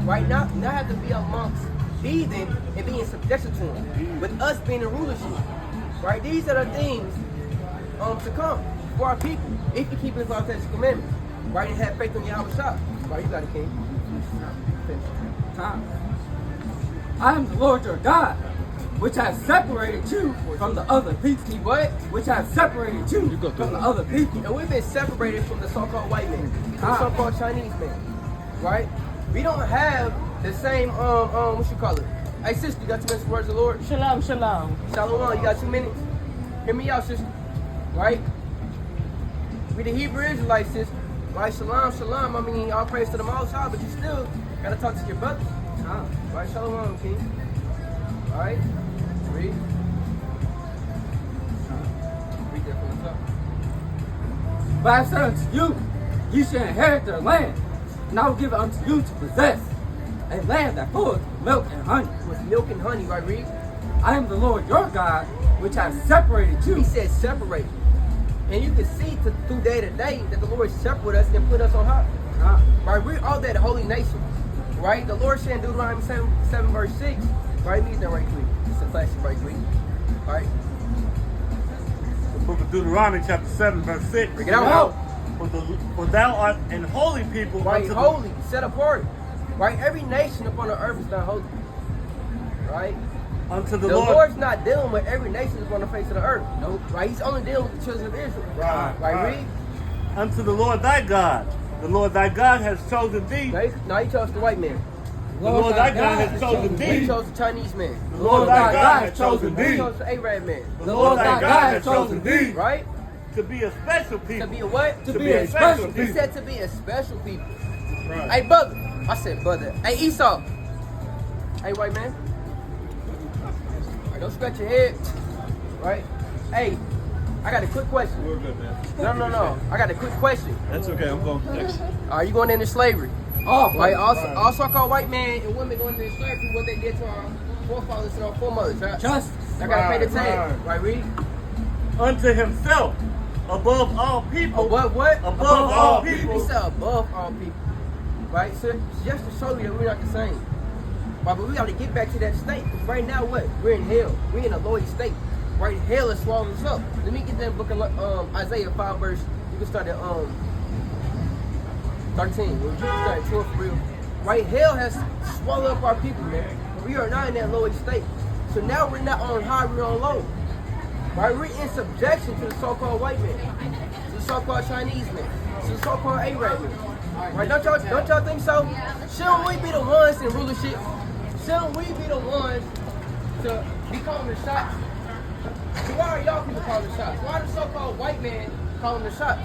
right? Not have to be amongst heathen and be in subjection to them. With us being in rulership, right? These are the things to come for our people if you keep His laws, statutes, and commandments, right? And have faith in Yahweh Shah. Right, you got it, King. Time. I am the Lord your God, which has separated you from the other people. What? Which has separated you from the other people. And we've been separated from the so-called white man, the so-called Chinese man, right? We don't have the same, what you call it? Hey, sister, you got 2 minutes for words of the Lord? Shalom, shalom. Shalom, you got 2 minutes? Hear me out, sister, right? We the Hebrew Israelites, sister, right? Shalom, shalom. I mean, all praise to the Most High, but you still got to talk to your brothers. Right, shalom, King. All right, read. Read that from the top. But I said unto you, ye shall inherit their land, and I will give it unto you to possess, a land that floweth with milk and honey. With milk and honey, right, read? I am the Lord your God, which has separated you. He said separate. And you can see through day to day that the Lord separated us and put us on high. Right, we're all that holy nation. Right? The Lord said in Deuteronomy 7 verse 6. Right? Read that right quick. It's a classic right quick. Right? The book of Deuteronomy chapter 7 verse 6. Bring it out. For thou art an holy people. Right, holy, set apart. Right? Every nation upon the earth is not holy. Right? Unto the Lord's not dealing with every nation upon the face of the earth. Nope. Right? He's only dealing with the children of Israel. Right? Read. Unto the Lord thy God. The Lord thy God has chosen thee. No, he chose the white man. The Lord thy God has chosen thee. He chose the Chinese man. The Lord thy God has chosen thee. He chose the Arab man. The Lord thy God has chosen thee. Right? To be a special people. To be a what? To be a special people. He said to be a special people. Right. Hey, brother. I said brother. Hey, Esau. Hey, white man. All right, don't scratch your head. Right? Hey, I got a quick question. We're good, man. No. I got a quick question. That's okay. I'm going next. Are you going into slavery? Oh, right. Also called white men and women going into slavery. What they did to our forefathers and our foremothers. Right? Justice. I gotta pay the tag. Right, read. Unto himself, above all people. What? Above all people. He said above all people. Right? So just to show you that we're not the same. Right, but we got to get back to that state. Because right now, what? We're in hell. We're in a lower state. Right? Hell is swallowing us up. Let me get that book of Isaiah 5 verse. You can start at 13. Well, you can start at 12 for real. Right? Hell has swallowed up our people, man. We are not in that lower state. So now we're not on high, we're on low. Right? We're in subjection to the so-called white man, to the so-called Chinese man, to the so-called Arab man. Right? Don't y'all think so? Shouldn't we be the ones in rulership? Shouldn't we be the ones to be calling the shots? So why are y'all people calling the shots? Why are the so-called white man calling the shots?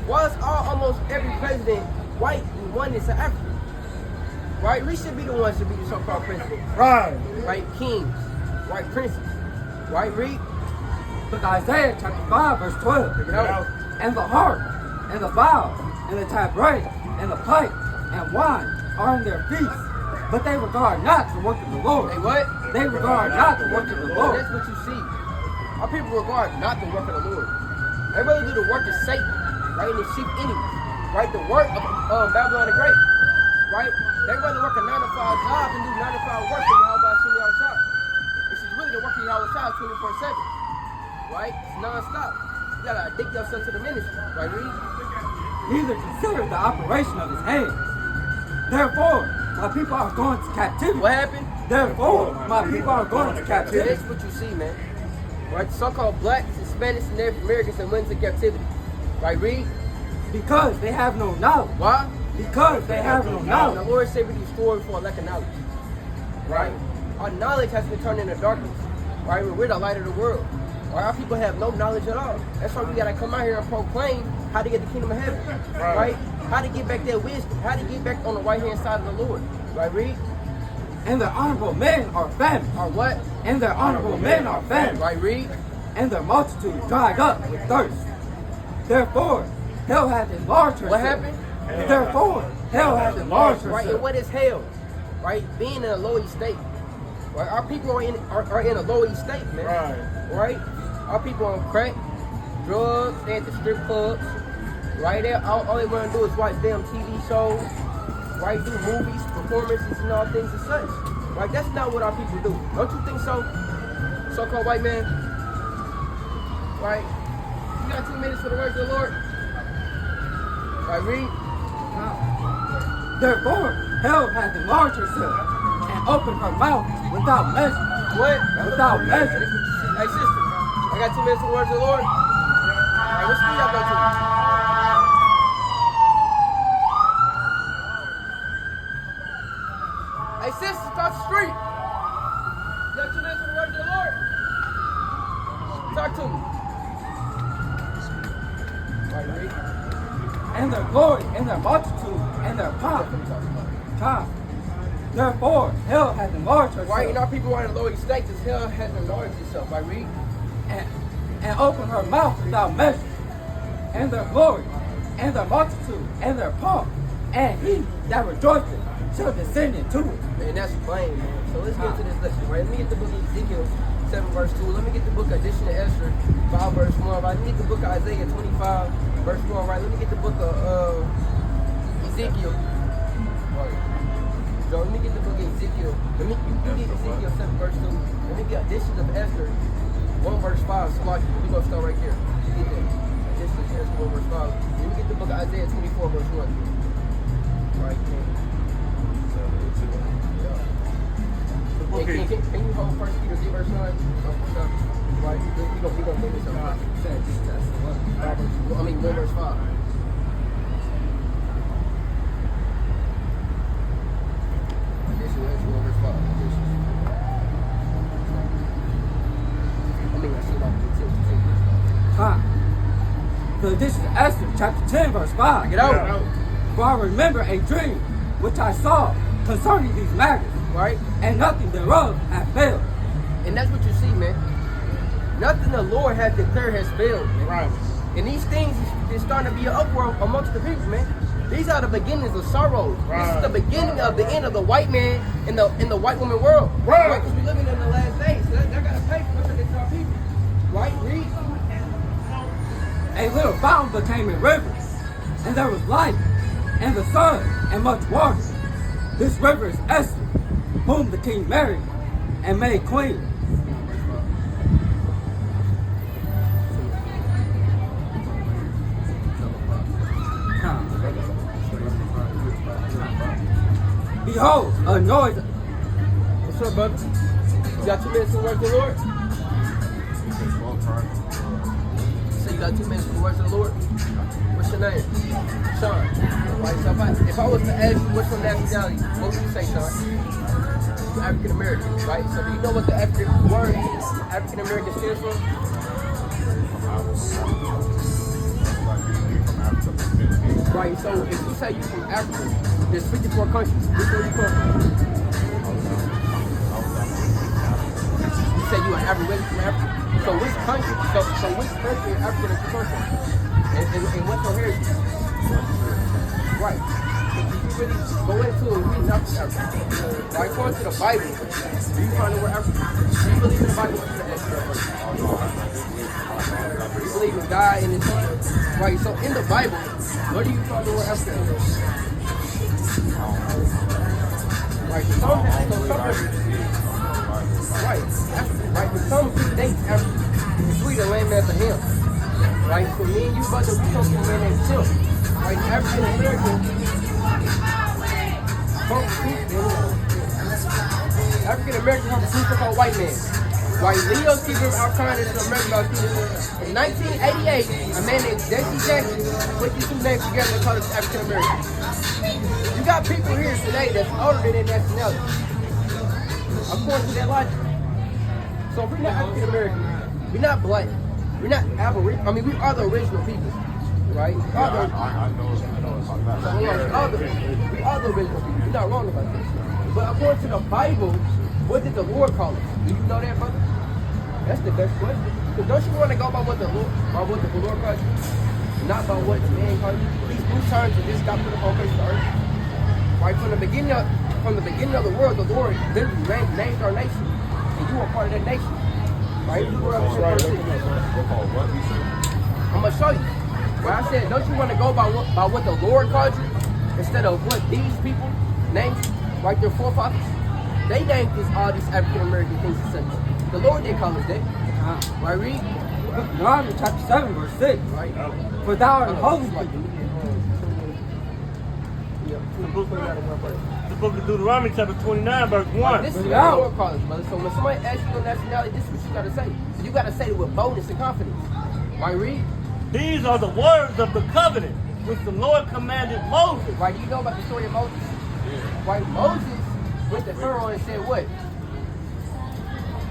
Why is almost every president white and one is an African? Right? We should be the ones to be the so-called president. Right. Right? Kings. Right? Princes. Right? Read. Book Isaiah chapter 5 verse 12. Bring it out. And the harp, and the viol, and the tabret, and the pipe, and wine are in their feasts, but they regard not the work of the Lord. They what? They regard not the work of the Lord. That's what you see. Our people regard not the work of the Lord. They rather do the work of Satan, right? And the sheep enemies, right? The work of Babylon the Great, right? They rather work a 9-to-5 job than do 9-to-5 work for Yahweh Shem Yahweh. This is really the work of Yahweh 24/7, right? It's non-stop. You gotta addict yourself to the ministry, right? Read. Neither consider the operation of his hands. Therefore, my people are going to captivity. What happened? Therefore, my people are going to captivity. That's what you see, man. Right? The so-called blacks, Hispanics, and Native Americans that went into captivity. Right? Read. Because they have no knowledge. Why? Because they have no The knowledge. Lord said we destroyed for a lack of knowledge. Right? Our knowledge has been turned into darkness. Right? We're the light of the world. Right? Our people have no knowledge at all. That's why we gotta come out here and proclaim how to get the kingdom of heaven. Right? How to get back that wisdom. How to get back on the right hand side of the Lord. Right? Read. And their honorable men are famished. Or what? And their honorable men are famished. Right? Read. And their multitude dried up with thirst. Therefore, hell hath enlarged herself. What happened? Therefore, hell hath enlarged herself. Right? And what is hell? Right? Being in a low state. Right? Our people are in a low state, man. Right? Our people on crack, drugs, they at the strip clubs. Right there, all they want to do is watch damn TV shows. right? Do movies, performances, and all things and such. Right? That's not what our people do. Don't you think so? So-called white man. Right? You got 2 minutes for the words of the Lord. Right, read. Therefore, hell hath enlarged herself and opened her mouth without measure. What? Without measure. Hey, sister, I got 2 minutes for the words of the Lord. All right, what school y'all go to? Hey, sister, across the street. You got 2 minutes for the words of the Lord. Talk to me. All right, read. And their glory, and their multitude, and their pomp. Time. Therefore, hell hath enlarged herself. Right, and our people are in the lower state, this hell has enlarged itself. Right, read. And opened her mouth without measure. And their glory, and their multitude, and their pomp. And he that rejoiceth shall descend into it. Man, that's plain, man. So let's get into this lesson, right? Let me get the book of Ezekiel 7 verse 2. Let me get the book of Addition to Esther 5 verse 1, right? Let me get the book of Isaiah 25 verse 1, right? Let me get the book of Ezekiel. Right. So let me get the book of Ezekiel. You get Ezekiel 7 verse 2. Let me get Addition of Esther 1 verse 5. So we're going to start right here. Get that. Addition of Esther 1 verse 5. Let me get the book of Isaiah 24 verse 1. Right, man. Hey, can you hold 1 Peter 3 verse 9? Right, we gonna bring this up. I mean 1 verse 5. This is 1 verse 5. I mean, I see it off the 10. So this is Esther chapter 10 verse 5. Get out. For I remember a dream which I saw concerning these matters, Right? and nothing thereof hath failed. And that's what you see, man. Nothing the Lord has declared has failed, man. Right. And these things is starting to be an uproar amongst the people, man. These are the beginnings of sorrow. Right. This is the beginning of the end of the white man in the white woman world. Right. Because we're living in the last days. So they gotta pay for what they tell people. Right? Read. A little fountain became a river, and there was light, and the sun, and much water. This river is Esther, whom the king married and made queen. Behold, a noise. What's up, brother? You got 2 minutes to work the Lord? So you got 2 minutes to work the Lord? What's your name? Sean. Right, so if I was to ask you what's your nationality, what would you say, Sean? You're African American, right? So do you know what the African word is? African American stands for? Right, so if you say you're from Africa, there's 54 countries. Which one you from? You say you are African from Africa. So which country? So which country in Africa that you come from? And what's your heritage? Right. If you really go into it, we not from Africa. Right, according to the Bible, do you find the word Africa? Do you believe in the Bible? What's the answer? You believe in God and His Son? Right, so in the Bible, where do you find the word Africa? Right, some right, Africa, right, but some predates Africa. We the land master him. Right, so me and you, brother, we come from a man named Tim. Right, African American. African American have a super called white man. Right, Leo Stephen Alcon is an American in 1988, a man named Jesse Jackson put these two names together and called us African American. You got people here today that's older than their nationality. According to that logic. So if we're not African American, we're not black, we're not Aboriginal. I mean, we are the original people, right? We are the original people. We're not wrong about this. But according to the Bible, what did the Lord call us? Do you know that, brother? That's the best question. Because don't you want to go by what the Lord calls you? Not by what the man calls you? These new terms that just got put up on face of the earth. Right? From the beginning of the world, the Lord literally named our nation. And you are part of that nation. Right? I'm gonna show you. Where I said, don't you want to go by what the Lord called you? instead of what these people named, right, their forefathers, they named this all these African American things and such. The Lord didn't call us that. Right, read? Deuteronomy chapter 7, verse 6. Right. For thou art holy. The book of Deuteronomy, chapter 29, verse 1. This is what the Lord calls us, brother. So when somebody asks you your nationality, this is what you got to say. So you got to say it with boldness and confidence. Right, read? These are the words of the covenant which the Lord commanded Moses. Right, you know about the story of Moses? Right, Moses went to Pharaoh and said what?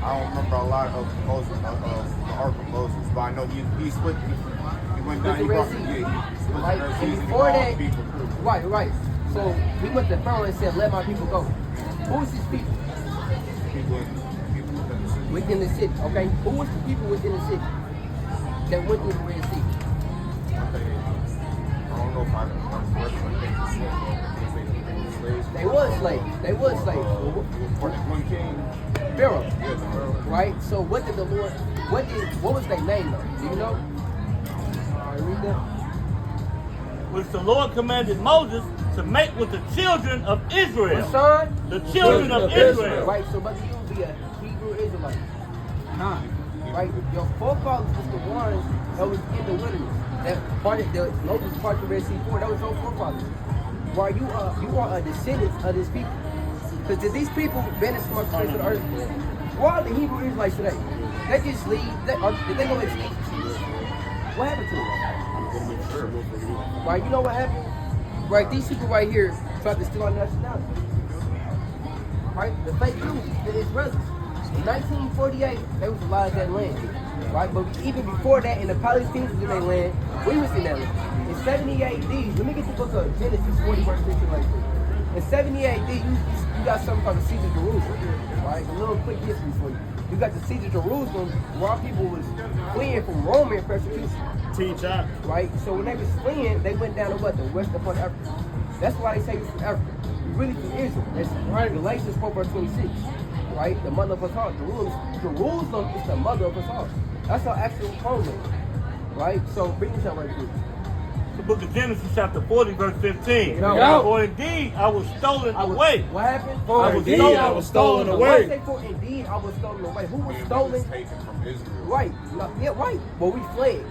I don't remember a lot of Moses, the ark of Moses, but I know he split. He went down. He brought the right, and before that, right. So he went to Pharaoh and said, "Let my people go." Who was his people? People Within the city. Okay, who was the people within the city that went through the Red Sea? I don't know if I can They was slaves. One king. Pharaoh. Right? So what did the Lord, what was their name though? Do you know? Read that. Which the Lord commanded Moses to make with the children of Israel. Son? The children of Israel. Right, so but you be a Hebrew Israelite. Right? Your forefathers was the ones that was in the wilderness. That part of the Moses part of the Red Sea 4, that was your forefathers. Right, you are a descendant of these people. Because did these people vanish from the face of the earth? Where are the Hebrew Israelites today? They just leave. Did they go extinct? What happened to them? Right, you know what happened? Right, these people right here tried to steal our nationality. Right, the fake Jews, the Israelites. In 1948, they was allowed that land. Right, but even before that, in the Palestinians was in their land, we was in that land. In 70 AD, let me get the book of Genesis 40 verse 15 right here. In 70 AD, you got something called the Siege of Jerusalem, right? A little quick history for you. You got the Siege of Jerusalem, where our people was fleeing from Roman persecution. Right? So when they was fleeing, they went down to what? The western part of Africa. That's why they say you're from Africa. You're really from Israel. That's right. Galatians 4 verse 26. Right? The mother of us all. Jerusalem is the mother of us all. That's our actual homeland. Right? So bring this up right here. The book of Genesis, chapter 40, verse 15. Go. For indeed I was stolen away. What happened? For indeed I was stolen away. Say for indeed I was stolen away. Who was stolen? Taken from Israel. Right. No, yeah, right. But we fled.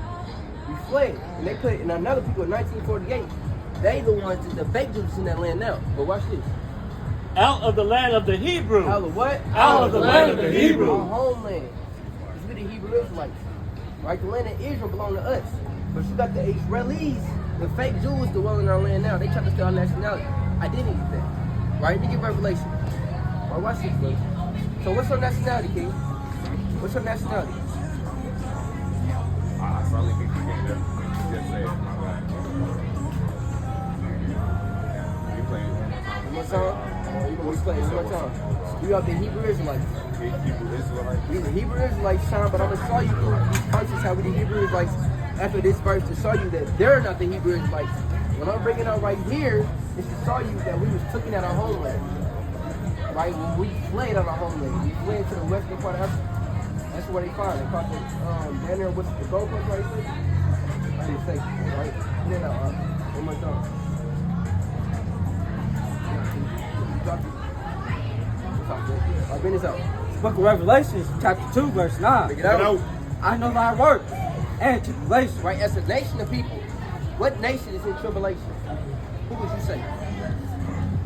And they put, and another people in 1948, they the ones, the fake Jews in that land now. But watch this. Out of the land of the Hebrews. Out of what? Out of the land of the Hebrews. Our homeland. It's with the Hebrew Israelites. Right? The land of Israel belonged to us. But you got the Israelis, the fake Jews dwelling in our land now. They try to steal our nationality. Identity theft. Right? Let me get Revelation. Right, watch this, bro. So what's your nationality, King? What's your nationality? I finally think you get that. Just say it. My bad. You play it One more time? You gonna play it one more time? We are the Hebrew Israelites. Hebrew Israelites. We the Hebrew Israelites, son, but I'm gonna show you through these verses how we the Hebrew Israelites after this verse to show you that they're not the Hebrew Israelites. What I'm bringing out right here is to show you that we was taken out of our homeland. Right? When we fled out of our homeland. We fled to the western part of Africa. That's where they find. They caught the down there with the gold post right here. I didn't say, right? Put it out, one more time. Drop it. I've been this out. Book of Revelation, chapter 2, verse 9. Bring it out. I know thy work and tribulation. Right, as a nation of people, what nation is in tribulation? Who would you say?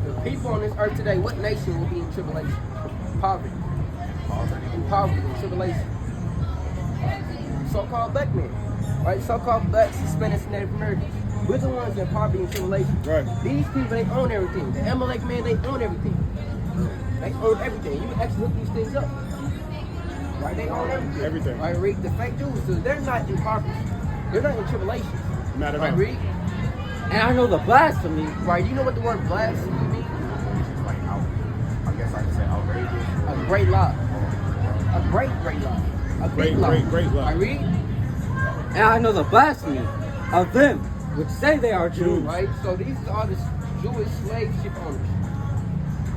The people on this earth today, what nation will be in tribulation? Poverty. In poverty, in tribulation. So-called black men. Right? So-called blacks, Hispanics, and Native Americans. We're the ones in poverty and tribulation. Right. These people, they own everything. The Amalek man, they own everything. They own everything. You can actually hook these things up. Right? They own everything. Everything. Right, Reed? The fake Jews, so they're not in poverty. They're not in tribulation. Not at Right, all. Reed? And I know the blasphemy. Right, you know what the word blasphemy means? Like I guess I can say outrageous. A great lie. A great lie. A big lie. Great lie. Right, Reed? And I know the blasphemy of them which say they are Jews. Right, so these are the Jewish slave ship owners.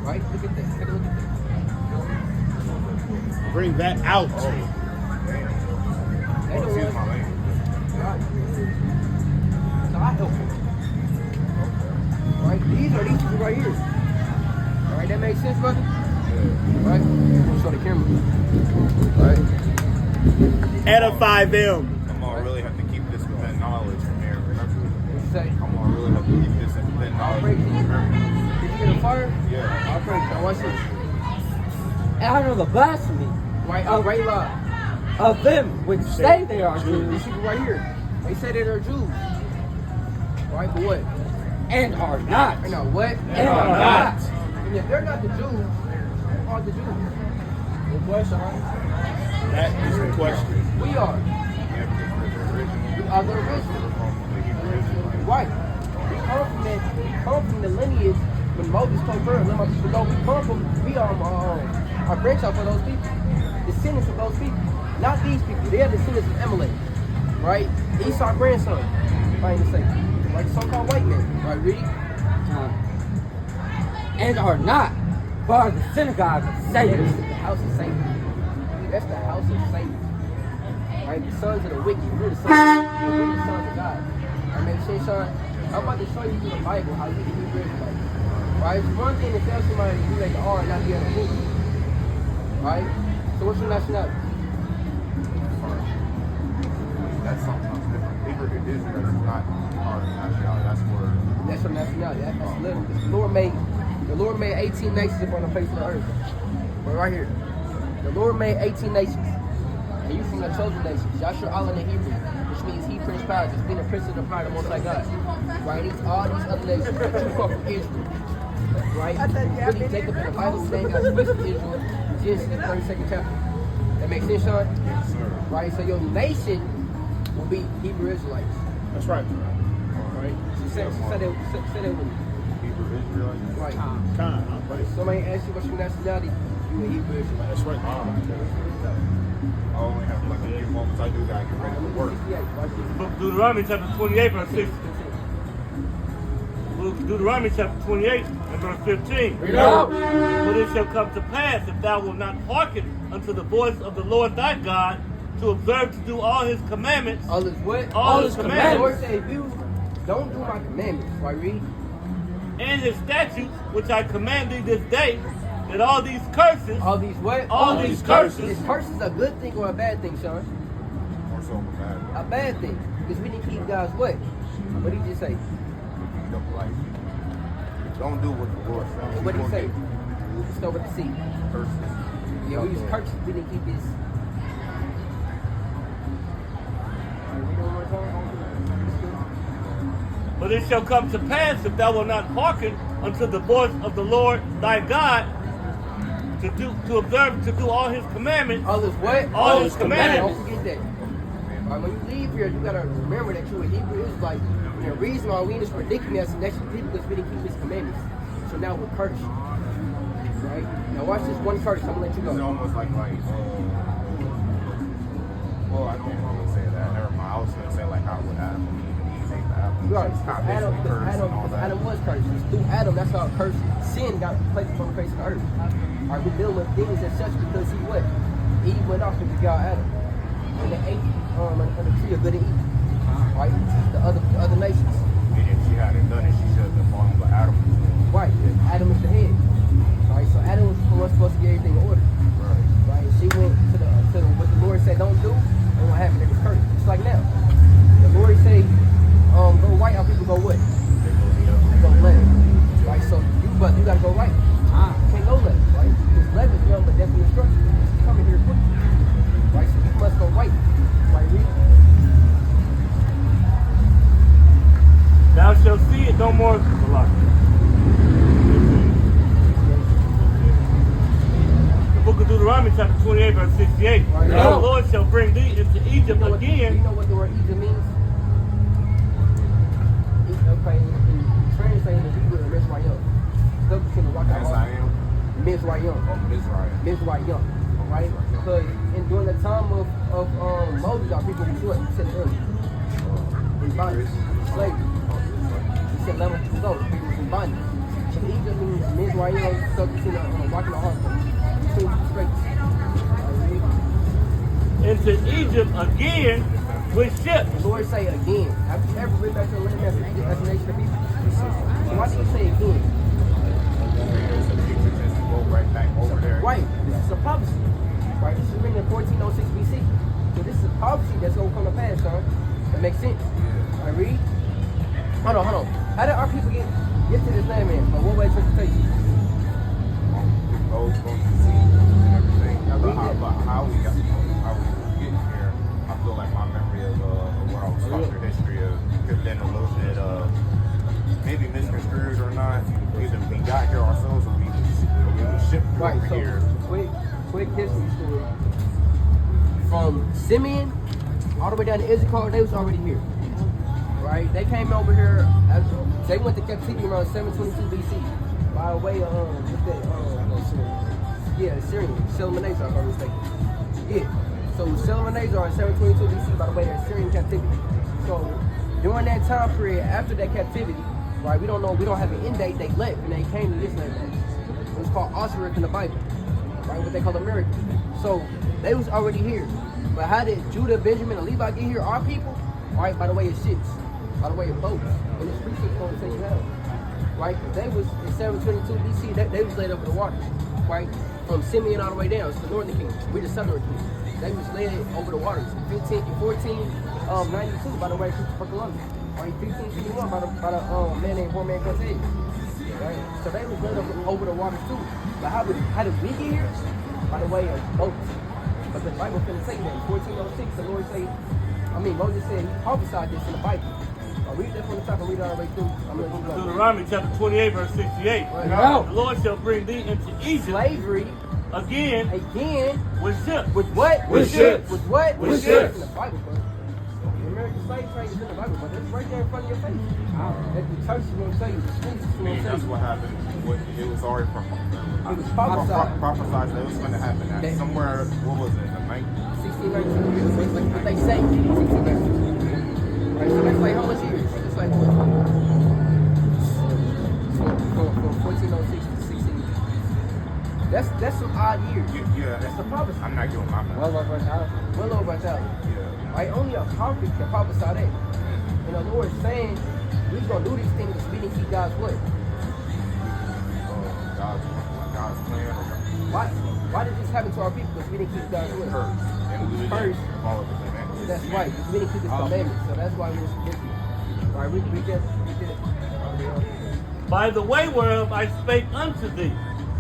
Right, look at that. Take a look at that. Bring that out. They the Excuse ones. my language. Right. So I help them. Right, These are these people right here. All right, that makes sense, brother? Right? Show the camera. Right? Edify them. I'm gonna really have to keep this within knowledge from here. Remember? What you say? I'm gonna really have to keep this within I'll knowledge. break you. Remember? Did you get a fire? Yeah. I'll break you. Now watch this. Out of the blasphemy Right, right lie. of them which say they are These Jews people right here. They say that they're Jews. Right, but what? and are not. No, what? And are not. And if they're not the Jews, who are the Jews? Good question, right? That is the question. We are. Yeah, because we're the original. We are the original. We're from the Hebrew Israelites. Right. We come from the lineage when Moses told Pharaoh, let my people go. We are our branch out for those people. Descendants of those people. Not these people. They are descendants of Amalek. Right? Esau's grandson. Fine to say. Like so-called white men. Right, read? And are not, but are the synagogue of Satan. That's the house of Satan. That's the house of Satan. Right? The sons of the wicked. We're the sons of God. That makes sense, son? I'm about to show you through the Bible how you can be Israelites. Right? It's one thing to tell somebody to do like the R and not the other thing. Right? So what's your nationality? That's something else different. Hebrew Israelites is not our nationality. That's where. That's your nationality. That's literally. The Lord made 18 nations upon the face of the earth. But right here. The Lord made 18 nations. And you from the chosen nations. Yashar Allah in Hebrew, which means he Prince Power, just being a prince of the power of the Most High God. Right? All these other nations. You come from Israel. Right? Really, Jacob in the Bible name got switched to Israel. Genesis 32nd chapter. That makes sense, Sean? Yes, sir. Right? So your nation will be Hebrew Israelites. That's right. Right? So say that with me. Hebrew Israelites. Right. Kind, right. Somebody asks you what's your nationality, you a Hebrew Israelite. That's right. I only have like a few moments. I do gotta get ready for work. 68. Watch this. Book of Deuteronomy chapter 28 verse 6. Book of Deuteronomy chapter 28 and verse 15. Read out. But it shall come to pass, if thou wilt not hearken unto the voice of the Lord thy God, to observe to do all his commandments, All is what? all his The commandments, Lord said, if you don't do my commandments, right, read? and his statutes, which I command thee this day, that all these curses, All these what? all these curses, Is curses a good thing or a bad thing, Sean? Or so bad. A bad thing. Because we didn't keep God's what? What did he just say? Like, don't do what the Lord says. And what did he say? Just over the sea. Curses. Yeah, we was curses. We didn't keep his. but it shall come to pass, if thou wilt not hearken unto the voice of the Lord thy God, to observe to do all his commandments, All is what? All his commandments. Don't forget that. Right, when you leave here, you gotta remember that you're a Hebrew Israelite. And the reason why we in this predicament as next people is we didn't keep his commandments. So now we're cursed. Right? Now watch this one curse. I'm gonna let you It's go. almost like well, I can't really say that. Never mind. I was gonna say like how would Adam and Eve ate the apple. You are It's not Adam, basically cursed and all that. Adam was cursed. It's through Adam, that's how cursed sin got placed upon the face of the earth. Alright, we deal with things as such because he what? Eve went off and begot Adam. And they ate on the tree of good and evil. Right? The other nations. And if she hadn't done it, she should have been born with Adam. Right. Adam is the head. Right? So Adam was supposed to get everything in order. Right. Right? She went to the what the Lord said don't do, and what happened? It was cursed. Just like now. The Lord say, go right, how people go what? They go the other. Go left. Right? So you gotta go right. You can't go left, right? Because left is young but definitely instruction. It's coming here quick. Right? So you must go right. Right, read. thou shalt see it no more. The book of Deuteronomy chapter 28 verse 68. Right. And the Lord shall bring thee into Egypt You know again. what the word Egypt means? Okay, in translating the Hebrew, Mizrayim. Stuck between the rock and the As I am. Mizrayim. Oh, Israel. Mizrayim. Right? Because during the time of Moses, our people were what? He said earlier. In bondage. Slavery. He said 11 people go. People was in bondage. So Egypt means Mizrayim stuck between the rock and the hard place. Between two straits. Into Egypt again with ships. The Lord say again, have you ever been back to the land as a nation of people? So why did you say again? There's a future tense to go right back over there. Right, this is a prophecy. Right, this is written in 1406 BC. So this is a prophecy that's going to come to pass, son. That makes sense. I read. Hold on. How did our people get to this land, man? By what way transportation? Those going to see and everything. Now read that. But how we get here, I feel like my memory of what I was taught through history could have been a little bit maybe misconstrued or not. Either we got here ourselves or we were shipped through Right, over so here. quick history story. From Simeon all the way down to Issachar, they was already here. Right? They came over here, they went to captivity around 722 BC by way of, Syrian, Shalmaneser, if I'm mistaken. Yeah. So Shalmaneser in 722 BC by the way of Syrian captivity. So during that time period, after that captivity, right, we don't have an end date, they left and they came to this land. It was called Osiris in the Bible, right, what they call America. So they was already here. But how did Judah, Benjamin, and Levi get here? Our people, right, by the way of ships, by the way of boats. And it's precepts going to tell you how. Right? They was in 722 BC, they was laid over the waters, right? From Simeon all the way down. It's the northern kingdom. We the southern kingdom. They was laid over the waters. 1492 by the way of Christopher Columbus. Right? 1551 by the man named Juan Cortez. Right? So they was laid over the waters too. But how did we get here? By the way of boats. But the Bible finna say that in 1406, the Lord say, Moses said he prophesied this in the Bible. I'll read that from the top and read it all the way through. I'm gonna let you go. Deuteronomy chapter 28, verse 68. Right. The Lord shall bring thee into Egypt Slavery again with ships. With what? With ships. With what? With ships. In the Bible, bro. The American slave trade is in the Bible, but it's right there in front of your face. That the church is gonna tell you, the schools is gonna tell That's you. what happened. It was already It was prophesied. prophesied that it was going to happen at somewhere, what was it, the 1619. What they say, 1619. Right, so that's like how much years? It's like what? From 1406 to 16. That's some odd years. Yeah, That's the prophecy. I'm not doing my math. Well over 1,000. Well over 1,000. Yeah. Right? Only a prophet can prophesy that. And the Lord is saying, we're going to do these things so we didn't keep God's word. God's plan or Why did this happen to our people? Because we didn't keep God's word. curse. And we would Curse. follow the commandments. That's right. Because we didn't keep His commandments. So that's why we were submitted. All right, we did. By the way whereof I spake unto thee,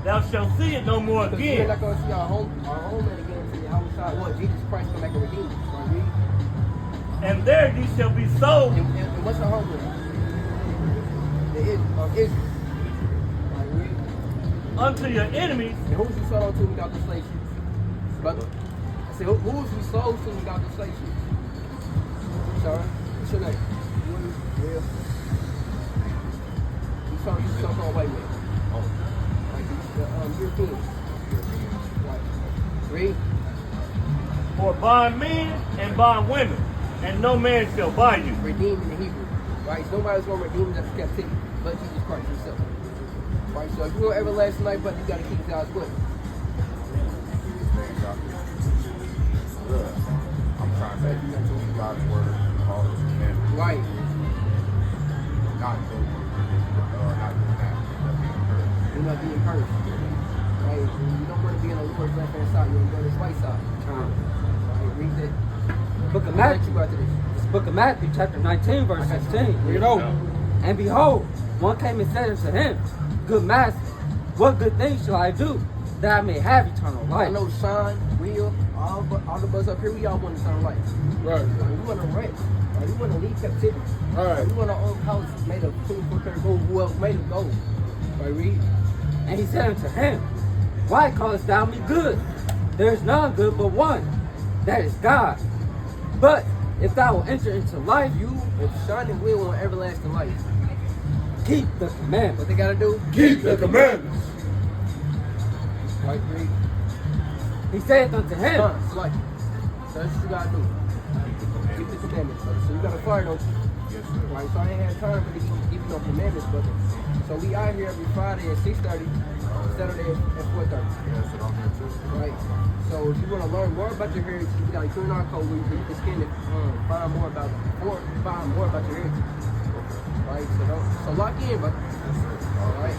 thou shalt see it no more Because we're again. not going to see our homeland again until the outside. What? Jesus Christ come back and redeem us. Right? And there ye shall be sold And what's our homeland? Israel. unto your enemies, And who's we sold to without the slave ships? Brother. I said, who's we sold to without the slave ships? Sorry? What's your name? Will. You so-called white man. Like the Europeans. Right. Read. for bondmen and bondwomen, and no man shall buy you. Redeemed in the Hebrew. Right? So nobody's going to redeem us from captivity but Jesus Christ himself. Right? So if you're everlasting life, but you got to keep God's word. I'm trying to say God's word, all His commandments. Right. Not doing that. You're not being cursed. Right? You don't want to be on the Lord's left hand side. You want to go to His right side. Right? Read that. Book of I'll let Matthew. you go after this. This book of Matthew, chapter 19, verse 16. Read it over. And behold, one came and said unto him, Good master, what good thing shall I do that I may have eternal I life? know Sean, Will, all of us up here, we all want eternal life. Right. Like, we want to rest. Like, we want to leave captivity. Right. Like, we want our own house made of 24 karat gold, well, made of gold. Right, read. And he said unto him, Why callest thou me good? There is none good but one, that is God. But if thou wilt enter into life, You, if Sean and Will want everlasting life, keep the commandments. what they got to do? Keep the commandments. Right, read. He saith unto him, It's like, so that's what you got to do. Keep the commandments, brother. So you got to fire, don't you? Yes, sir. Right, so I ain't had time for to give you no commandments, brother. So we out here every Friday at 6:30, Saturday at 4:30. Yes, sir. I'm here too. Right. So if you want to learn more about your heritage, you got a QR code where you can scan it, find more about your heritage. Right, so lock in, bro. Alright,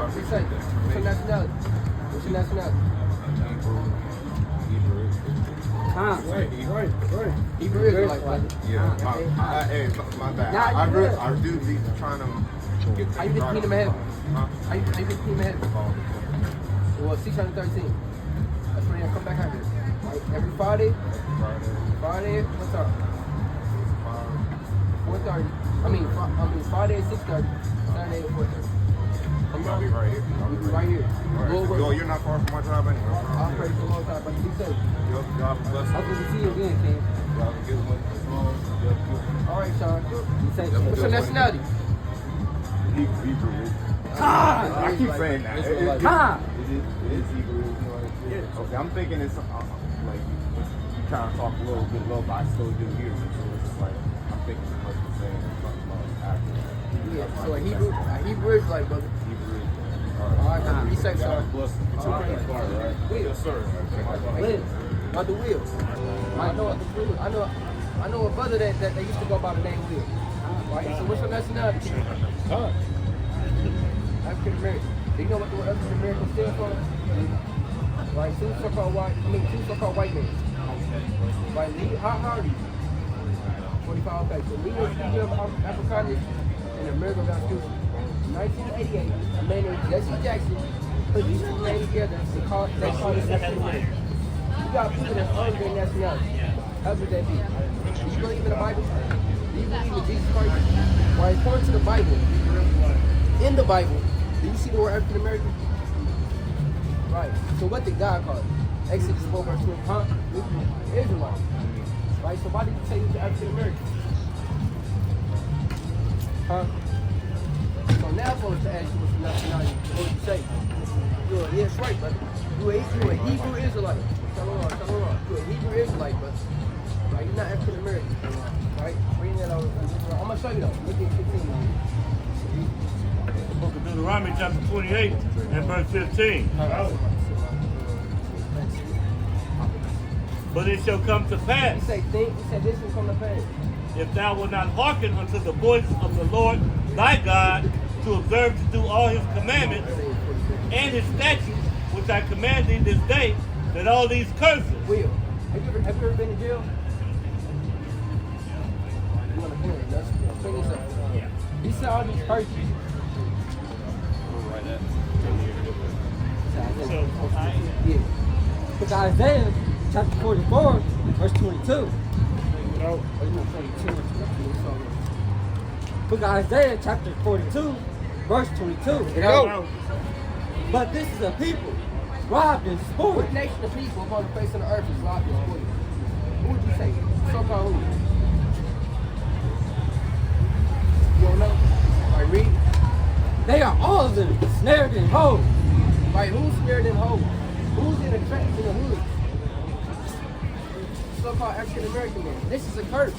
what's your nationality? What's your nationality? Right. Hebrew Israelite, brother. Yeah, hey, my bad. Nah, I do be trying to get How you things get the right. kingdom of heaven? Huh? How you get the kingdom of heaven? Well, 613. That's when you come back out here. Right? Every Friday, what time? 4:30. I mean Friday at 6:30. Saturday at 4:30. I'll be right here. We'll be right here. Lord willing. Yo, you're not far from my job anyway. I'll pray for a long time, but be safe. Yo, God bless Hope to see you again, King. you. Have a good one. All right, Sean. Be safe. What's your nationality? Hebrew. Ah, I keep saying that. Ah! It is Hebrew. Okay, I'm thinking it's like you kind of talk a little bit low, but I still do hear it. So it's just like I'm thinking it must be saying something about accurate. Yeah, so a Hebrew Israelite, brother. Hebrew. All right, brother. Be safe, God Sean. bless you. All right. Right? Yes, sir. Live. Brother Will. I know a brother that used to go by the name Will. Right? So what's your nationality? African American. Do you know what the word African American stands for? Right, two so-called white men. Right, how old are you? 45, okay. So we of Afrikaners in the American Constitution. In 1988, a man named Jesse Jackson put these two names together they call it African American. You got people that's other than nationality. How would that be? Do you believe in the Bible? Do you believe in Jesus Christ? Right, according to the Bible, in the Bible, do you see the word African American? Right. So what did God call it? Exodus 4 verse 20. Huh? Israelite. Right. So why did you say you're African American? Huh? So now I'm supposed to ask you what's your nationality. What would you say? Yes, right, brother. You're a Hebrew Israelite. Shalom. You're a Hebrew Israelite, brother. Right? You're not African American. Right? Reading that out. I'm gonna show you though. Look at 15. Book of Deuteronomy chapter 28 and verse 15. But it shall come to pass, He said this will come to pass. if thou wilt not hearken unto the voice of the Lord thy God, to observe to do all his commandments and his statutes, which I command thee this day, that all these curses. Will, have you ever been in jail? You want to clean it? Let's clean this up. Yeah. He said all these curses. Yeah. Book of Isaiah, chapter 44, verse 22. Book of Isaiah, chapter 42, verse 22. But this is a people robbed and What spoiled. nation of people upon the face of the earth is robbed and spoiled? Who would you say? So-called who? You don't know? All right, read. They are all of them snared in holes. Right, who's scared in holes? Who's in the traps in the hood? So-called African American men. This is a curse.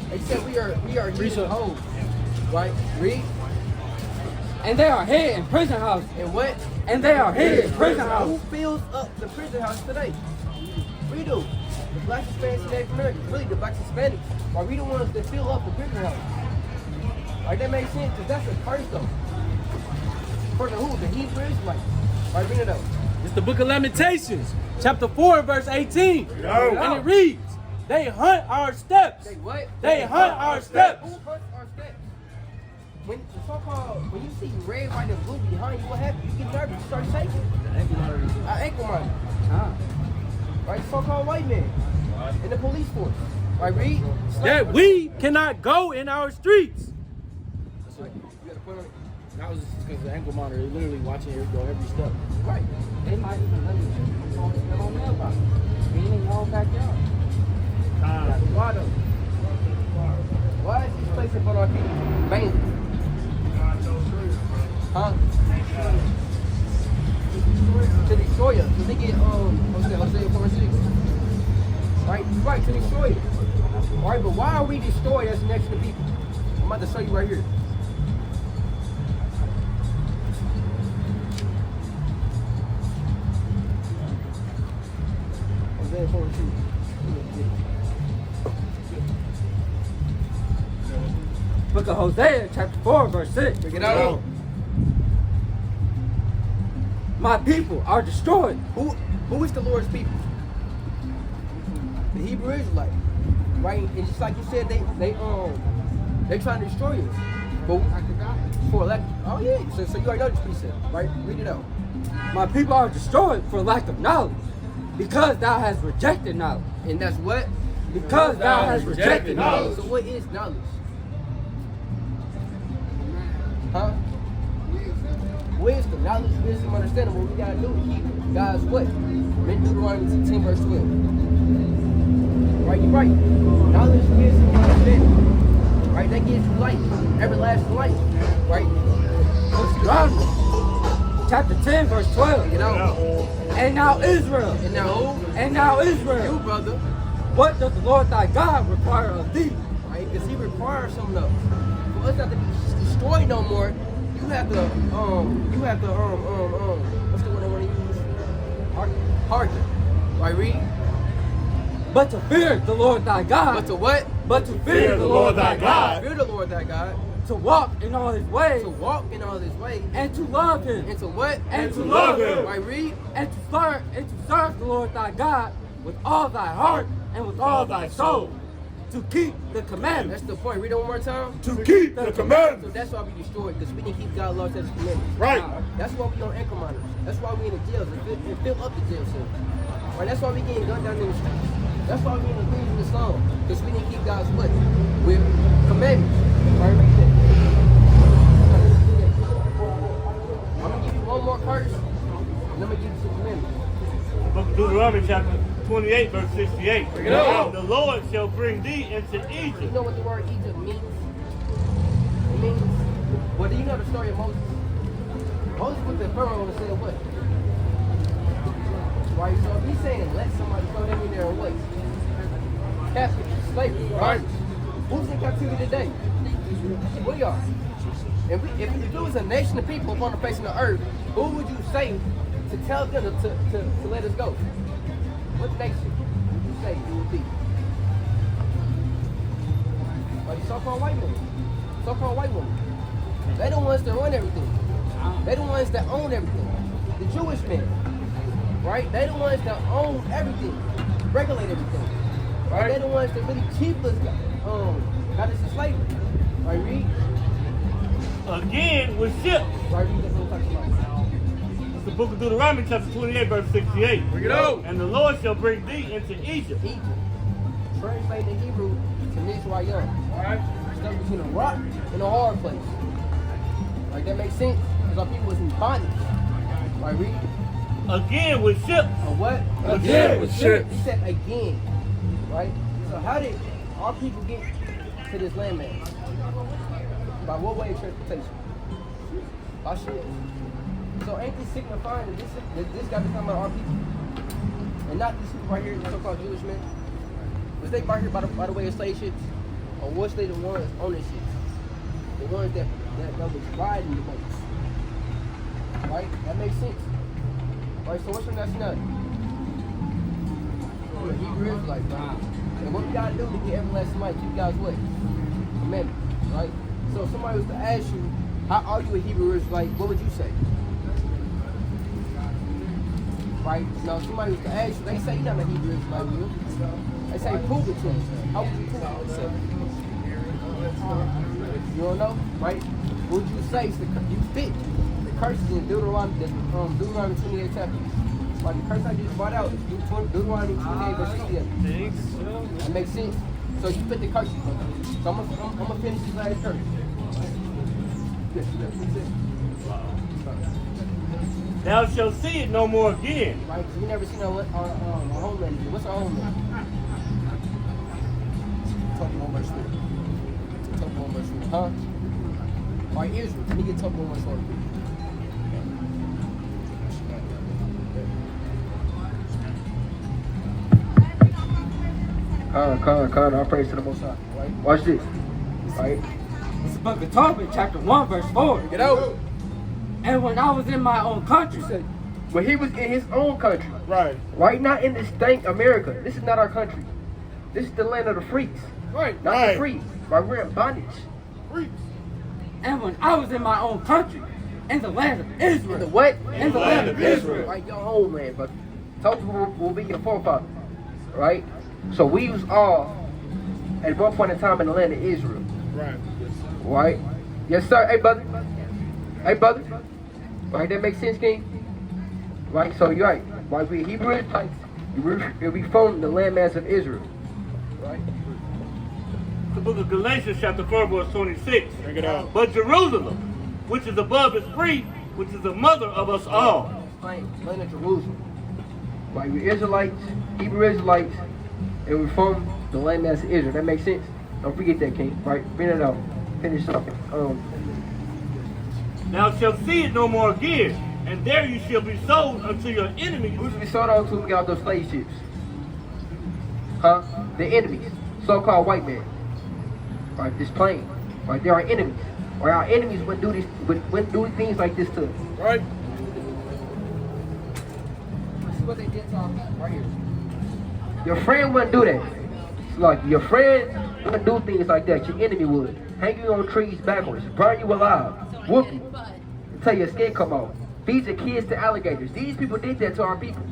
They said we are using holes. Right? Read. And they are hid in prison houses. And what? And they are hid in prison Who houses. fills up the prison house today? We do. The blacks, Hispanics, and Native Americans. Really, the blacks, Hispanics. Are we the ones that fill up the prison house? Like, that makes sense, because that's a curse, though. For the who? The Hebrew Israelites. Right, bring it up. It's the book of Lamentations, chapter 4, verse 18. And it reads, they hunt our steps. They what? They hunt our steps. Who hunts our steps? When the so-called, when you see red, white, and blue behind you, what happens? You get nervous, you start shaking. Ankle monitor. Right, so-called white man in the police force. Right, read. That we cannot go in our streets. You gotta put on it. That was just because the ankle monitor, literally watching it go every step. Right. They might even let you on mailbox. Being in your own backyard. Why though? Why is this place in front of our people mainly? Huh? To destroy us. So they get Hosea 4:6. Right, to destroy it. Alright, but why are we destroyed as next to people? I'm about to show you right here. Hosea 4:6. Book of Hosea, chapter 4, verse 6. Bring it out. My people are destroyed. Who is the Lord's people? The Hebrew Israelites, right? And just like you said, they trying to destroy us. But for elect. Oh yeah. So you already know this precept, right? Read it out. My people are destroyed for lack of knowledge, because thou hast rejected knowledge. And that's what? Because thou hast rejected knowledge. So what is knowledge? Huh? Wisdom, knowledge, wisdom, understanding. What we gotta do to keep God's what? Read Deuteronomy 10 verse 12. Right, you're right. Knowledge, wisdom, understanding. Right, that gives you life, everlasting life. Right? Deuteronomy, chapter 10, verse 12. You know? And now Israel. And now who? And now Israel. You, brother. What does the Lord thy God require of thee? Right? Because he requires something else. For us not to be destroyed no more, you have to, what's the word I want to use? Hearken. Right, read? But to fear the Lord thy God. But to what? But to fear the Lord thy God. Fear the Lord thy God. To walk in all his ways. To walk in all his ways. And to love him. And to what? And to love him. Right, read? And to serve the Lord thy God with all thy heart and with all thy soul. To keep the commandments. That's the point. Read it one more time. To keep the commandments. So that's why we destroyed, because we didn't keep God's laws and commandments. Right. That's why we on anchor minors. That's why we in the jails and fill up the jail cells. Right. That's why we getting gunned down in the streets. That's why we in the queens in the slum, because we didn't keep God's what? With commandments. Right. Read that. I'm gonna give you one more curse, and I'm gonna give you some commandments. Book of Deuteronomy chapter 28 verse 68. it out. And the Lord shall bring thee into You Egypt. know what the word Egypt means? It means, well, do you know the story of Moses? Moses went to Pharaoh and said what? Right, so if he's saying let somebody throw them in there and what? Captive, slavery, right? Who's in captivity today? We are. If it was a nation of people upon the face of the earth, who would you say to tell them to let us go? What nation would you say it would be? Or the so-called white women. So-called white women. They the ones that run everything. They the ones that own everything. The Jewish men. Right? They the ones that own everything. Regulate everything. Right? They the ones that really keep us got us in slavery. Right, read? Again with ships. Right, read that what I'm talking about. It's the book of Deuteronomy chapter 28 verse 68. Bring it out. And the Lord shall bring thee into Egypt. Egypt. Translated in Hebrew to Mizraim. Alright. Stuck between a rock and a hard place. Like that makes sense? Because our people was in bondage. Right, read? Again with ships. A what? Again with ships. He said again. Right? So how did our people get to this landmass? By what way of transportation? By ships. So ain't this signifying that this got to come out our people? And not these people right here, the so-called Jewish men? Was they right here by the way of slave ships? Or was they the ones on the ships? The ones that was riding the boats? Right? That makes sense. Right, so what's your nationality? You're a Hebrew Israelite, right? And what we gotta do to get everlasting life, keep God's way. Commandments, right? So if somebody was to ask you, how are you a Hebrew Israelite, what would you say? Right? Now if somebody was to ask you, they say you're not a Hebrew Israelite, will you? They say prove it to them. How would you prove it? Say? You don't know? Right? What would you say? You fit the curses in Deuteronomy 28 chapter. Like the curse I just brought out is Deuteronomy 28 verse 68. That makes sense? So you fit the curses. So I'm gonna finish this last curse. Thou shalt see it no more again. Right? Because we never seen our homeland. What's our homeland? Talk 1 verse 4. Talk 1 verse 4. Huh? All right, Israel. Let me get talk 1 verse 4. Con, I praise to the Most High. Right? Watch this. Right? It's the book of Tobit, chapter 1, verse 4. Get out. And when I was in my own country, When he was in his own country. Right. Right? Not in this stank America. This is not our country. This is the land of the freaks. Right. Not the free. Right? We're in bondage. And when I was in my own country, in the land of Israel. The what? In the land of Israel. Right, your homeland, but those people will be your forefathers. Right? So we was all at one point in time in the land of Israel. Right. Right? Yes, sir. Hey, brother. Hey, brother. Right, that makes sense, King? Right, so you're right. Right, we Hebrew Israelites. We from the landmass of Israel. Right? The book of Galatians, chapter 4, verse 26. Bring it out. But Jerusalem, which is above, is free, which is the mother of us all. Land of Jerusalem. Right, we're Israelites, Hebrew Israelites, and we're from the landmass of Israel. That makes sense? Don't forget that, King. Right? Bring it out. Finish up. Thou shalt see it no more again, and there you shall be sold unto your enemies. Who's we sold out to when we got those slave ships? Huh? The enemies. So-called white man. Right, this plane. Right, they're our enemies. Or our enemies wouldn't do things like this to us. Right. See what they did to our people right here. Your friend wouldn't do that. It's like your friend wouldn't do things like that. Your enemy would. Hang you on trees backwards, burn you alive, whoop you, until your skin come off. Feed your kids to alligators. These people did that to our people.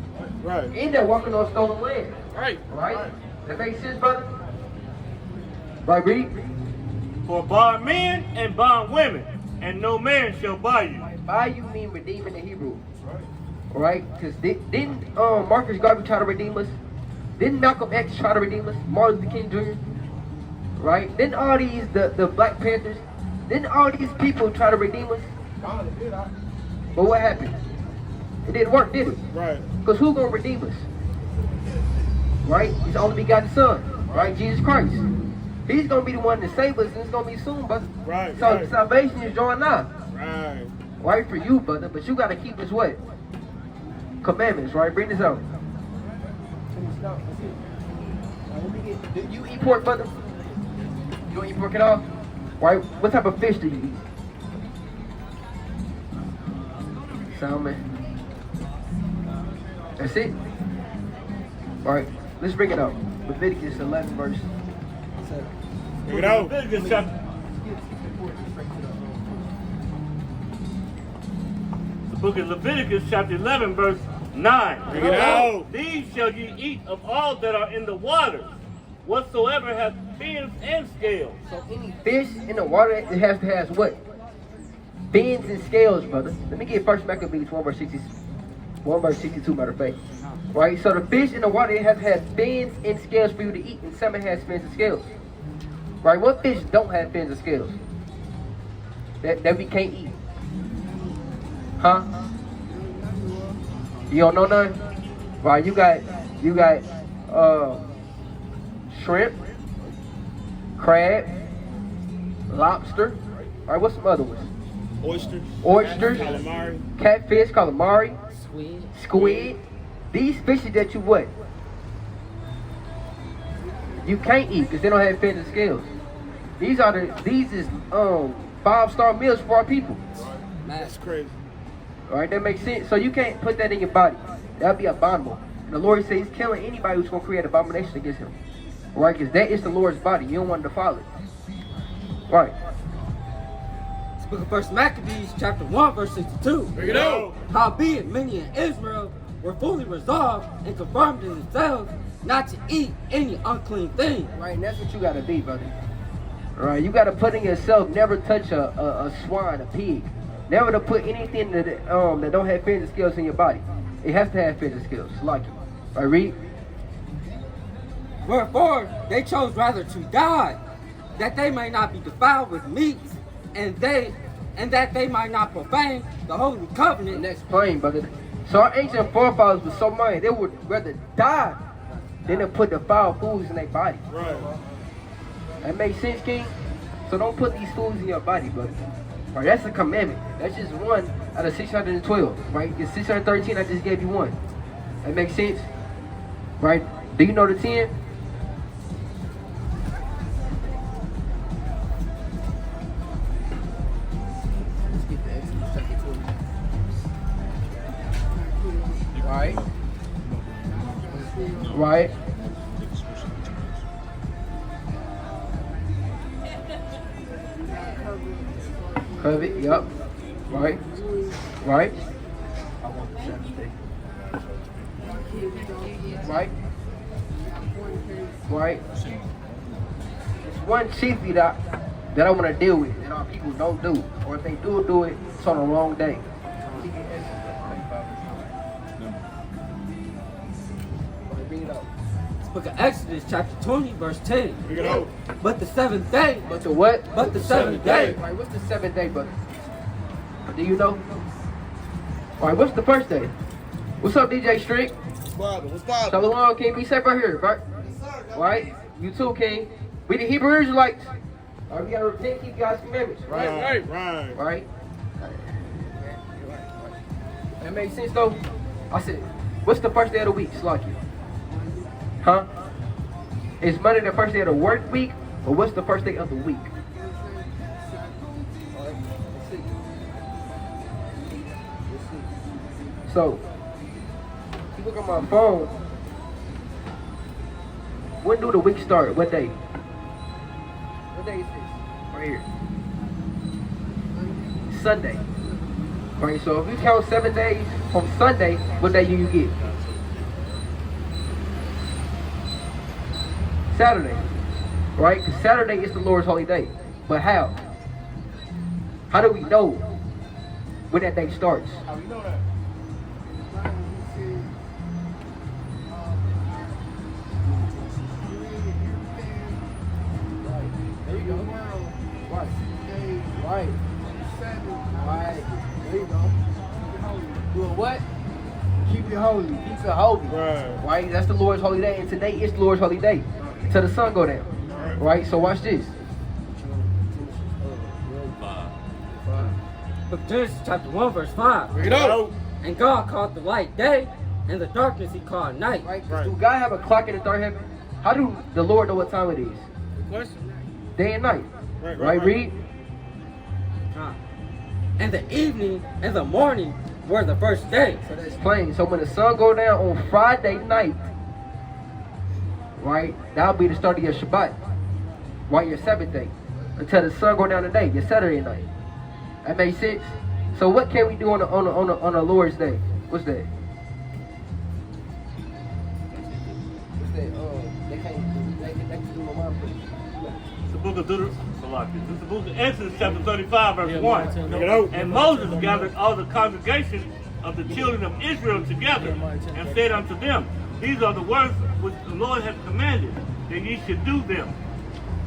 Right. And they're walking on stolen land. Right. Right? That makes sense, brother? Right, read? For bond men and bond women, and no man shall buy you. Buy you mean redeem in the Hebrew. Right? Because didn't Marcus Garvey try to redeem us? Didn't Malcolm X try to redeem us? Martin Luther King Jr.? Right? Didn't all these, the Black Panthers, didn't all these people try to redeem us? But what happened? It didn't work, did it? Right. Because who gonna redeem us? Right? His only begotten son. Right? Jesus Christ. He's gonna be the one to save us, and it's gonna be soon, brother. Right. So Right. salvation is drawing nigh. Right. Right for you, brother, but you gotta keep his what? Commandments, right? Bring this out. Do you eat pork, brother? You don't eat pork at all? Right? What type of fish do you eat? Salmon. That's it? Alright, let's bring it out. Leviticus 11 verse 7. Bring it out. Leviticus chapter, the book of Leviticus, chapter 11, verse 9. Bring it out. These shall ye eat of all that are in the waters, whatsoever hath fins and scales. So any fish in the water, it has to have what? Fins and scales, brother. Let me get 1 Maccabees 1 verse 62, matter of fact. Right? So the fish in the water, it has to have fins and scales for you to eat, and some it has fins and scales. Right? What fish don't have fins and scales? That we can't eat. Huh? You don't know none? Right, you got shrimp, crab, lobster. All right, what's some other ones? Oysters, Calamari. catfish, calamari, squid. These fishes that you what? You can't eat because they don't have fins and scales. These is 5-star meals for our people. That's crazy. All right, that makes sense. So you can't put that in your body. That'd be abominable. And the Lord says he's killing anybody who's going to create abomination against him. All right, because that is the Lord's body. You don't want to defile it. All right. This book of 1 Maccabees, chapter 1, verse 62. Bring it out. Howbeit many in Israel were fully resolved and confirmed in themselves not to eat any unclean thing. Right, and that's what you got to be, brother. All right, you got to put in yourself, never touch a swine, a pig. Never to put anything that don't have fins and scales in your body. It has to have fins and scales. Like it. All right, read. Wherefore they chose rather to die, that they may not be defiled with meats, and that they might not profane the holy covenant. And that's plain, brother. So our ancient forefathers were so minded, they would rather die than to put the foul foods in their body. Right. That makes sense, King? So don't put these foods in your body, brother. Right, that's a commandment. That's just one out of 612, right? It's 613, I just gave you one. That makes sense? Right? Do you know the 10? Let's get the Exodus chapter 20. Right? Right? Covet, yup. Right. Right. I want the Sabbath day. Right. Right. It's one chiefly that I want to deal with that our people don't do. Or if they do it, it's on the wrong day. Bring it up. Book of Exodus, chapter 20, verse 10. Bring it out. But the seventh day. But the what? But the seventh day. All right, what's the seventh day, brother? Do you know? All right, what's the first day? What's up, DJ Strick? What's poppin'? Shalom, King. Be safe right here, bro. All right, you too, King. We the Hebrew Israelites. All right, we gotta repent, keep God's commandments, right? Right. Right. That makes sense, though. I said, what's the first day of the week, Slocky? Huh? Is Monday the first day of the work week, or what's the first day of the week? So, if you look on my phone, when do the week start? What day? What day is this? Right here. Sunday. Right, so if you count 7 days from Sunday, what day do you get? Saturday. Right? Because Saturday is the Lord's holy day. But how? How do we know when that day starts? How we know that? There you go. Right. Right. Right. There you go. Doing what? Keep it holy. Keep it holy. Right. Right? That's the Lord's holy day. And today is the Lord's holy day. Till the sun go down. Right? So watch this. Book of Genesis, chapter 1, verse 5. Bring it out. And God called the light day, and the darkness he called night. Right? Do God have a clock in the third heaven? How do the Lord know what time it is? Good question. Day and night. Right. Read. And the evening and the morning were the first day. So that's plain. So when the sun go down on Friday night, right, that'll be the start of your Shabbat, right, your Sabbath day, until the sun go down today, your Saturday night. That makes sense. So what can we do on the Lord's day? What's that? What's that? They can't do no mind free. It's the book of Deuteronomy. This is the book of Exodus, chapter 35, verse 1. Bring it out. And Moses gathered all the congregation of the children of Israel together and said unto them, these are the words which the Lord hath commanded, that ye should do them.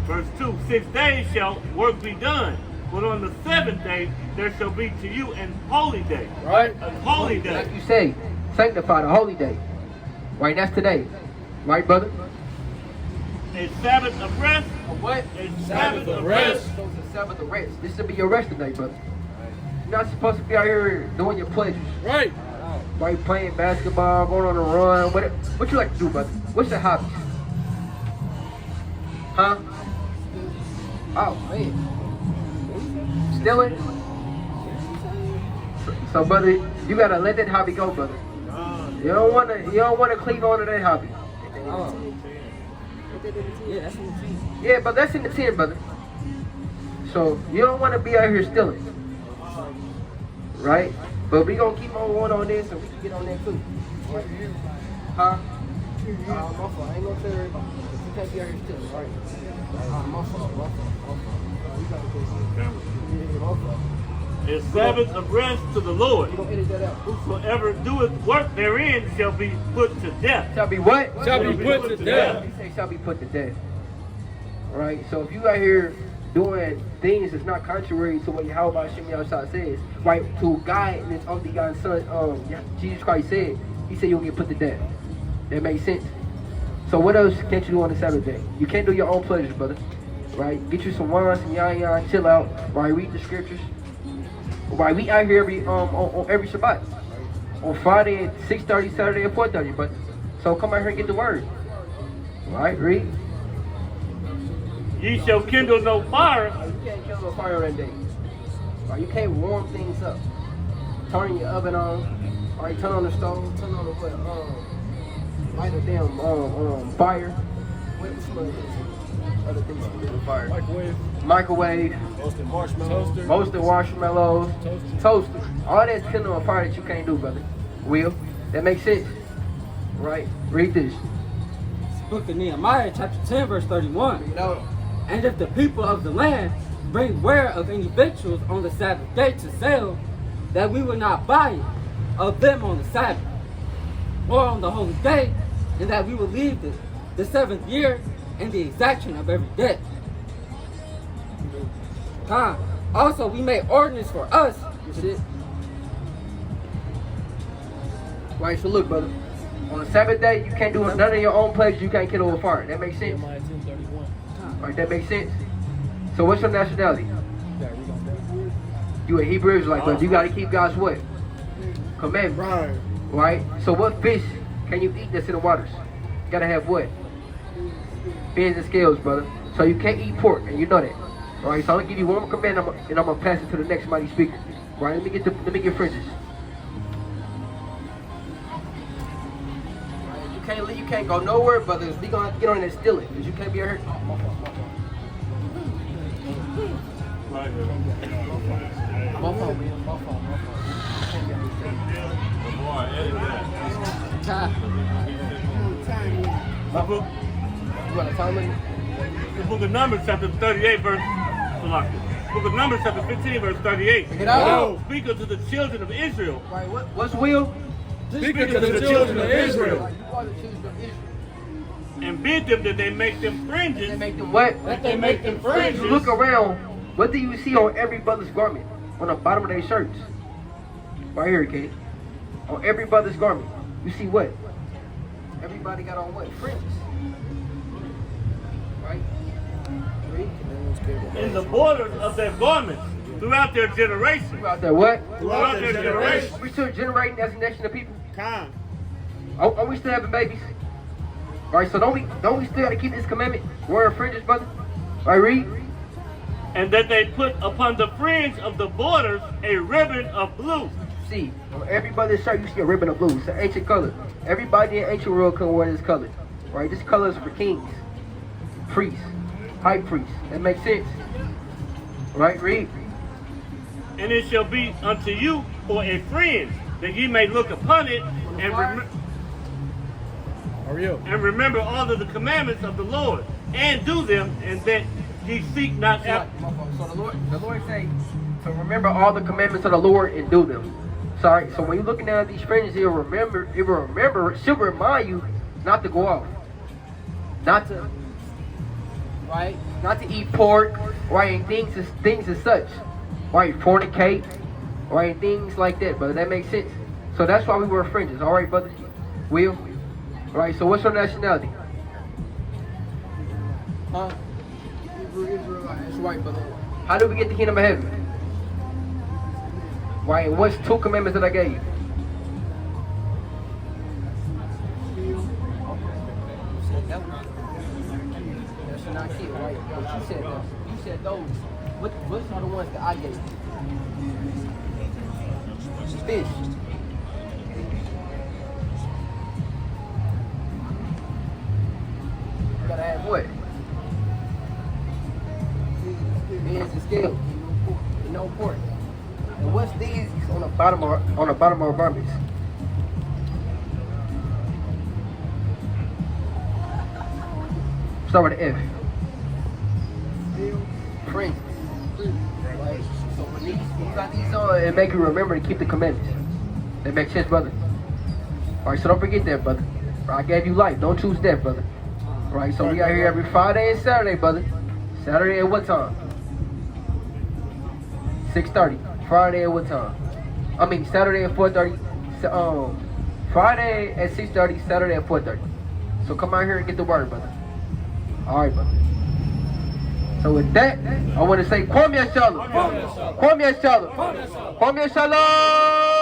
Verse 2, 6 days shall work be done, but on the 7th day there shall be to you an holy day. Right? A holy day. Like you say, sanctify the holy day. Right, that's today. Right, brother? A Sabbath of rest. A what? A Sabbath of rest. So it's a Sabbath of rest. This should be your rest today, brother. You're not supposed to be out here doing your pleasures. Right. Right, playing basketball, going on a run. What you like to do, brother? What's your hobbies? Huh? Oh, man. Stealing? So, brother, you gotta let that hobby go, brother. You don't wanna cleave on to that hobby. Yeah, that's what I'm saying. Yeah, but that's in the 10, brother. So you don't want to be out here stealing, right? But we gonna keep on going on this, so we can get on that too. Huh? My fault. I ain't gonna tell everybody. You can't be out here stealing, right? My fault. You gotta go see. Yeah, my fault. A Sabbath of rest to the Lord. You gonna edit that out? Whosoever doeth work therein shall be put to death. Shall be what? Shall be put to death. You say shall be put to death. Right? So if you out here doing things that's not contrary to what Yahweh Hashem Yahushua says, right? To God and His only begotten Son, Jesus Christ said, He said you'll get put to death. That makes sense. So what else can't you do on the Sabbath day? You can't do your own pleasures, brother. Right? Get you some wine, some yan, chill out. Right? Read the scriptures. Right? We out here on every Shabbat. On Friday at 6:30, Saturday at 4:30, but so come out here and get the word. Right? Read. Ye shall kindle no fire. You can't kindle a fire on that day. Right? You can't warm things up. Turn your oven on. Alright, turn on the stove. Turn on the what? Light a damn fire. What's the other things to do with fire. Microwave, Microwave, roasted marshmallows, roasted marshmallows, Toaster. toaster. All that's kindling on fire that you can't do, brother. Will, that makes sense? Right? Read this. Book of Nehemiah, chapter 10, verse 31. You know, And if the people of the land bring ware of any victuals on the Sabbath day to sell, that we will not buy it of them on the Sabbath, or on the holy day, and that we will leave the seventh year in the exaction of every debt. Time. Also, we made ordinance for us. you see it? Right, so look, brother. On the Sabbath day, you can't do none of your own places. You can't kill over fire. That makes sense? Nehemiah 10:31. Right, that makes sense? So what's your nationality? You gotta read on that. You a Hebrew Israelite, but you got to keep God's what? Commandments. Right. Right? So what fish can you eat that's in the waters? You got to have what? Fins and scales, brother. So you can't eat pork, and you know that. All right, so I'm gonna give you one more command, and I'm gonna pass it to the next mighty speaker. Right? Let me get fringes. Right, you can't go nowhere, brothers. We gonna have to get on there and steal it, cause you can't be out here. Right here. My phone, man. My phone. Boy, edit that. Time. The book, You got a time limit? the book of Numbers, chapter 38, verse. Book of Numbers, chapter 15, verse 38. Check it out. Speak unto the children of Israel. Right, what's will? Speak unto the children of Israel. Right, you are the children of Israel. And bid them that they make them They fringes. make them what? That they make them You fringes. look around, what do you see on every brother's garment? On the bottom of their shirts. Right here, okay? On every brother's garment. You see what? Everybody got on what? Fringes. Right? Read. In the borders of their garments throughout their generation. You out there what? Throughout their generation. We still generating as a nation of people? Con. Are we still having babies? Right, so don't we still gotta keep this commandment? Wearing fringes, brother? Right, read. And that they put upon the fringe of the borders a ribbon of blue. See, on every brother's shirt you see a ribbon of blue. It's an ancient color. Everybody in ancient world can wear this color. Right? This color is for kings, priests, high priests. That makes sense. Right? Read. And it shall be unto you for a fringe, that ye may look upon it and, Hurry up. and remember all of the commandments of the Lord, and do them, and that ye seek not after. So the Lord say to remember all the commandments of the Lord and do them. Sorry. So when you're looking at these fringes, it should remind you not to go off. Not to eat pork, right, and things as such. Right, fornicate, right, things like that, brother. That makes sense. So that's why we wear fringes, all right, brother? Will? Right, so what's your nationality? Huh? Israel. That's right, brother. How do we get the kingdom of heaven? Right, and what's 2 commandments that I gave you? That's not kill, right? But you said that. You said those. What's are the ones that I gave you? Fish. You gotta have what? Fins and scales. And no pork. And what's these on the bottom of our garments? Start with an F. Fringes. Right? So when you got these on, it make you remember to keep the commandments. That makes sense, brother. Alright, so don't forget that, brother. I gave you life. Don't choose death, brother. Alright, so we out here every Friday and Saturday, brother. Saturday at what time? 6:30. Friday at what time? I mean Saturday at 4:30. Friday at 6:30. Saturday at 4:30. So come out here and get the word, brother. All right, brother. So with that, I want to say, Kwame Shalom. Kwame Shalom. Kwame Shalom.